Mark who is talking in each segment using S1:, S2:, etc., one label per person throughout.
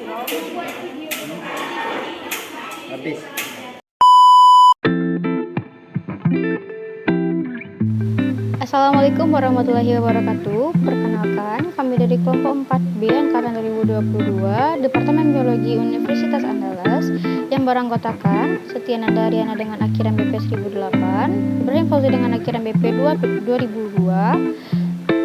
S1: Habis.
S2: Assalamualaikum warahmatullahi wabarakatuh. Perkenalkan, kami dari kelompok 4B angkatan 2022 Departemen Biologi Universitas Andalas yang beranggotakan Setiananda Ariana dengan akhiran BP 1008, Ibrahim Fauzi dengan akhiran BP 2002,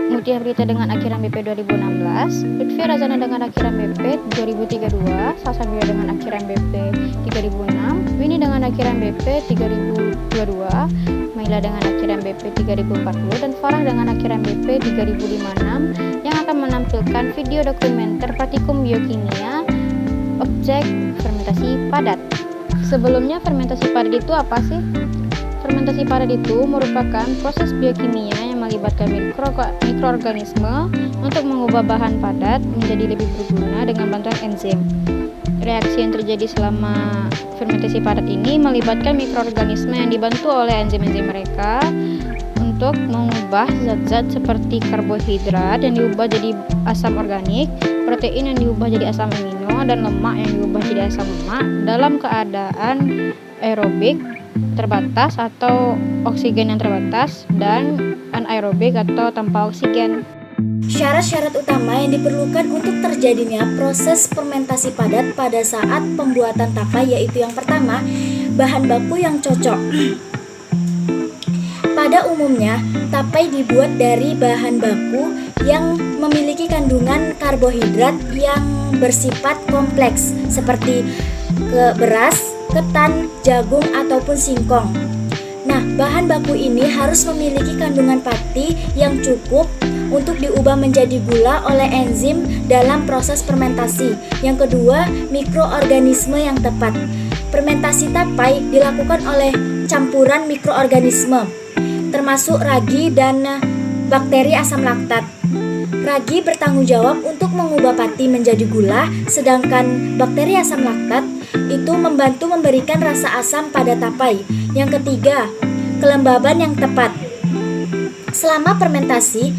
S2: Mutia Brita dengan akhiran BP 2016, Lutfi Razana dengan akhiran BP 2032, Sasanwira dengan akhiran BP 3006, Winnie dengan akhiran BP 3022, Maila dengan akhiran BP 3040, dan Farah dengan akhiran BP 3056 yang akan menampilkan video dokumenter praktikum biokimia objek fermentasi padat. Sebelumnya, fermentasi padat itu apa sih? Fermentasi padat itu merupakan proses biokimia yang melibatkan mikroorganisme untuk mengubah bahan padat menjadi lebih berguna dengan bantuan enzim. Reaksi yang terjadi selama fermentasi padat ini melibatkan mikroorganisme yang dibantu oleh enzim-enzim mereka untuk mengubah zat-zat seperti karbohidrat yang diubah jadi asam organik, protein yang diubah jadi asam amino, dan lemak yang diubah jadi asam lemak dalam keadaan aerobik terbatas atau oksigen yang terbatas, dan anaerobik atau tanpa oksigen.
S3: Syarat-syarat utama yang diperlukan untuk terjadinya proses fermentasi padat pada saat pembuatan tapai yaitu yang pertama, bahan baku yang cocok. Pada umumnya, tapai dibuat dari bahan baku yang memiliki kandungan karbohidrat yang bersifat kompleks seperti beras, ketan, jagung, ataupun singkong. Nah, bahan baku ini harus memiliki kandungan pati yang cukup untuk diubah menjadi gula oleh enzim dalam proses fermentasi. Yang kedua, mikroorganisme yang tepat. Fermentasi tapai dilakukan oleh campuran mikroorganisme, termasuk ragi dan bakteri asam laktat. Ragi bertanggung jawab untuk mengubah pati menjadi gula, sedangkan bakteri asam laktat itu membantu memberikan rasa asam pada tapai. Yang ketiga, kelembaban yang tepat. Selama fermentasi,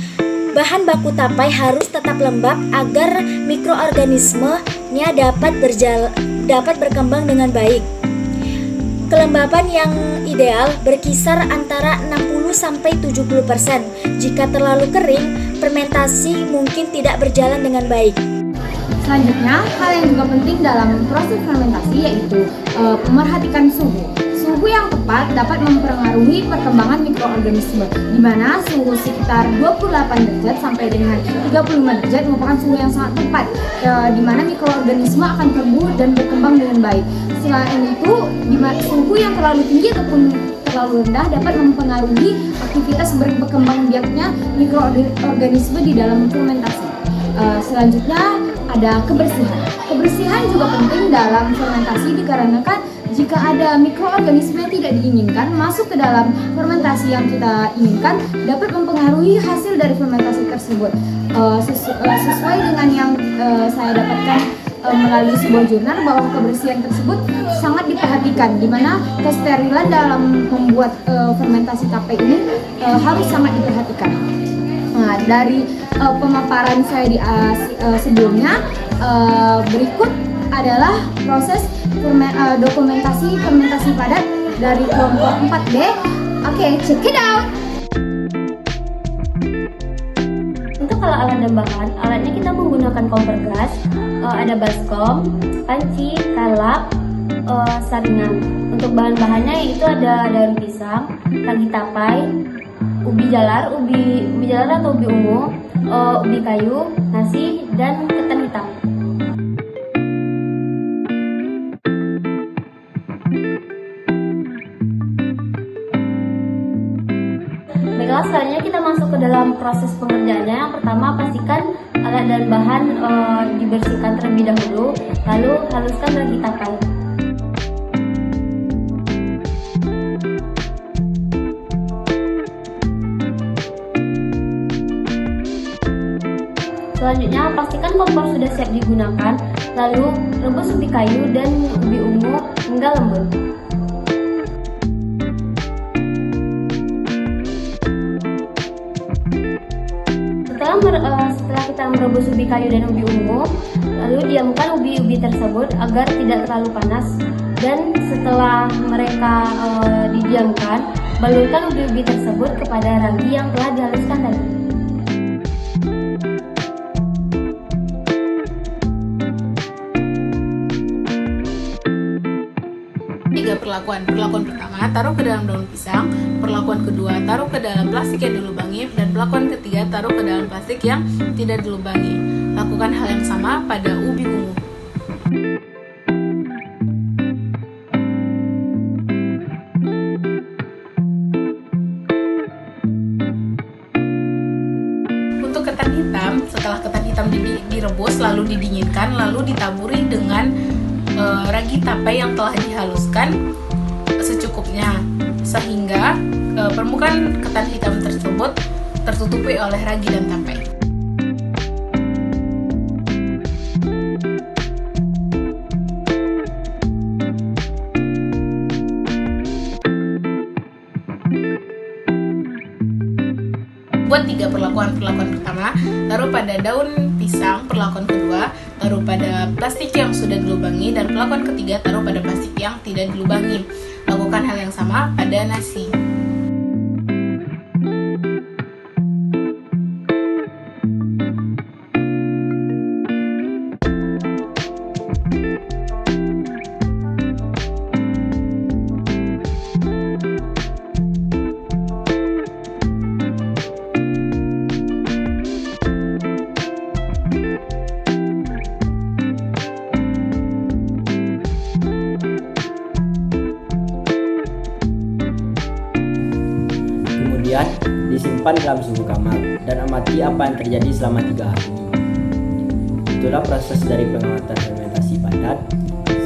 S3: bahan baku tapai harus tetap lembab agar mikroorganismenya dapat berkembang dengan baik. Kelembaban yang ideal berkisar antara 60-70%. Jika terlalu kering, fermentasi mungkin tidak berjalan dengan baik.
S4: Selanjutnya, hal yang juga penting dalam proses fermentasi yaitu memerhatikan suhu. Suhu yang tepat dapat mempengaruhi perkembangan mikroorganisme, di mana suhu sekitar 28 derajat sampai dengan 35 derajat merupakan suhu yang sangat tepat, di mana mikroorganisme akan tumbuh dan berkembang dengan baik. Selain itu, suhu yang terlalu tinggi ataupun terlalu rendah dapat mempengaruhi aktivitas berkembang biaknya mikroorganisme di dalam fermentasi. Selanjutnya ada kebersihan. Kebersihan juga penting dalam fermentasi dikarenakan jika ada mikroorganisme yang tidak diinginkan masuk ke dalam fermentasi yang kita inginkan dapat mempengaruhi hasil dari fermentasi tersebut. Sesuai dengan yang saya dapatkan melalui sebuah jurnal bahwa kebersihan tersebut sangat diperhatikan, di mana kesterilan dalam membuat fermentasi tapai ini harus sangat diperhatikan. Nah, dari pemaparan saya di sebelumnya, berikut adalah proses dokumentasi fermentasi padat dari kelompok 4B. Oke, check it out.
S5: Untuk alat dan bahan, alatnya kita menggunakan kompor gas, ada baskom, panci, kalap, saringan. Untuk bahan-bahannya itu ada daun pisang, ragi tapai, ubi jalar atau ubi ungu, ubi kayu, nasi, dan ketan hitam. Baiklah, selanjutnya kita masuk ke dalam proses pengerjaannya. Yang pertama, pastikan alat dan bahan dibersihkan terlebih dahulu, lalu haluskan ragi tapai. Selanjutnya, pastikan kompor sudah siap digunakan, lalu rebus ubi kayu dan ubi ungu hingga lembut. Setelah kita merebus ubi kayu dan ubi ungu. Lalu diamkan ubi-ubi tersebut agar tidak terlalu panas. Dan setelah mereka didiamkan, balurkan ubi-ubi tersebut kepada ragi yang telah dihaluskan tadi.
S1: Tiga perlakuan. Perlakuan pertama, taruh ke dalam daun pisang. Perlakuan kedua, taruh ke dalam plastik yang dilubangi. Dan perlakuan ketiga, taruh ke dalam plastik yang tidak dilubangi. Lakukan hal yang sama pada ubi ungu. Untuk ketan hitam, setelah ketan hitam direbus lalu didinginkan, lalu ditaburi dengan ragi tape yang telah dihaluskan secukupnya, sehingga permukaan ketan hitam tersebut tertutupi oleh ragi dan tape. Buat tiga perlakuan. Perlakuan pertama, taruh pada daun pisang. Perlakuan kedua, taruh pada plastik yang sudah dilubangi. Dan perlakuan ketiga, taruh pada plastik yang tidak dilubangi. Lakukan hal yang sama pada nasi.
S6: Kemudian disimpan dalam suhu kamar dan amati apa yang terjadi selama 3 hari. Itulah proses dari pengawatan fermentasi padat.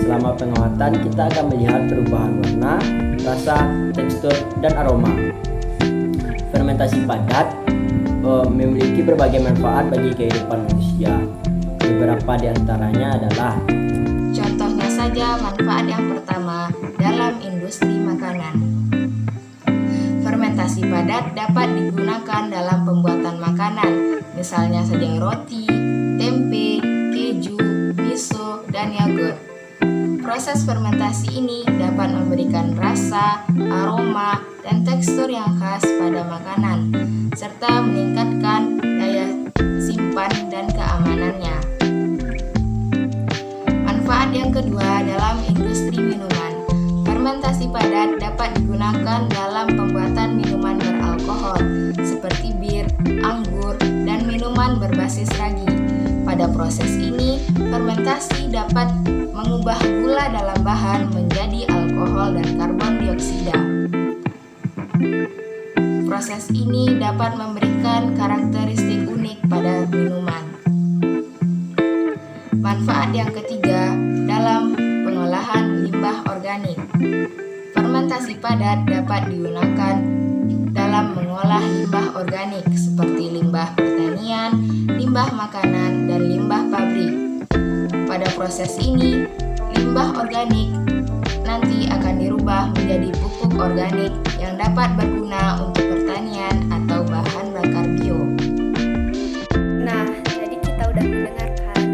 S6: Selama pengawatan kita akan melihat perubahan warna, rasa, tekstur, dan aroma. Fermentasi padat memiliki berbagai manfaat bagi kehidupan manusia. Beberapa di antaranya adalah:
S3: Contohnya saja manfaat yang pertama dalam industri makanan. Fermentasi padat dapat digunakan dalam pembuatan makanan, misalnya saja roti, tempe, keju, miso, dan yogurt. Proses fermentasi ini dapat memberikan rasa, aroma, dan tekstur yang khas pada makanan, serta meningkatkan daya simpan dan keamanannya. Manfaat yang kedua dalam industri minuman. Fermentasi padat dapat digunakan dalam pembuatan minuman beralkohol seperti bir, anggur, dan minuman berbasis ragi. Pada proses ini, fermentasi dapat mengubah gula dalam bahan menjadi alkohol dan karbon dioksida. Proses ini dapat memberikan karakteristik unik pada minuman. Manfaat yang ketiga dalam pengolahan limbah organik. Fermentasi padat dapat digunakan dalam mengolah limbah organik seperti limbah pertanian, limbah makanan, dan limbah pabrik. Pada proses ini, limbah organik nanti akan dirubah menjadi pupuk organik yang dapat berguna untuk pertanian atau bahan bakar bio.
S7: Nah, tadi kita udah mendengarkan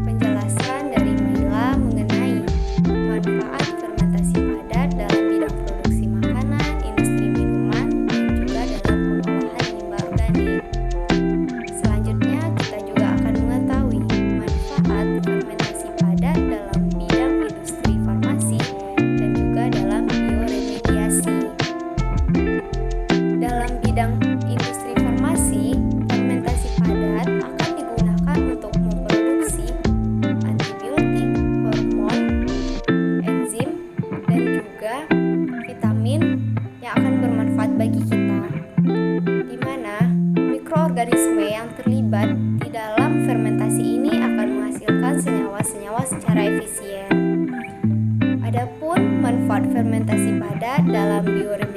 S7: penjelasan dari Maila mengenai manfaat fermentasi padat dalam bidang produksi makanan, industri minuman, dan juga dalam pengolahan limbah organik. Selanjutnya, kita juga akan mengetahui manfaat fermentasi padat dalam bidang industri farmasi dan juga dalam bioremediasi. Dalam bidang industri farmasi, fermentasi padat akan digunakan untuk memproduksi antibiotik, hormon, enzim, dan juga vitamin yang akan bermanfaat bagi kita, di mana mikroorganisme yang terlibat di dalam fermentasi ini akan menghasilkan senyawa-senyawa secara efisien. Adapun manfaat fermentasi padat dalam bioremediasi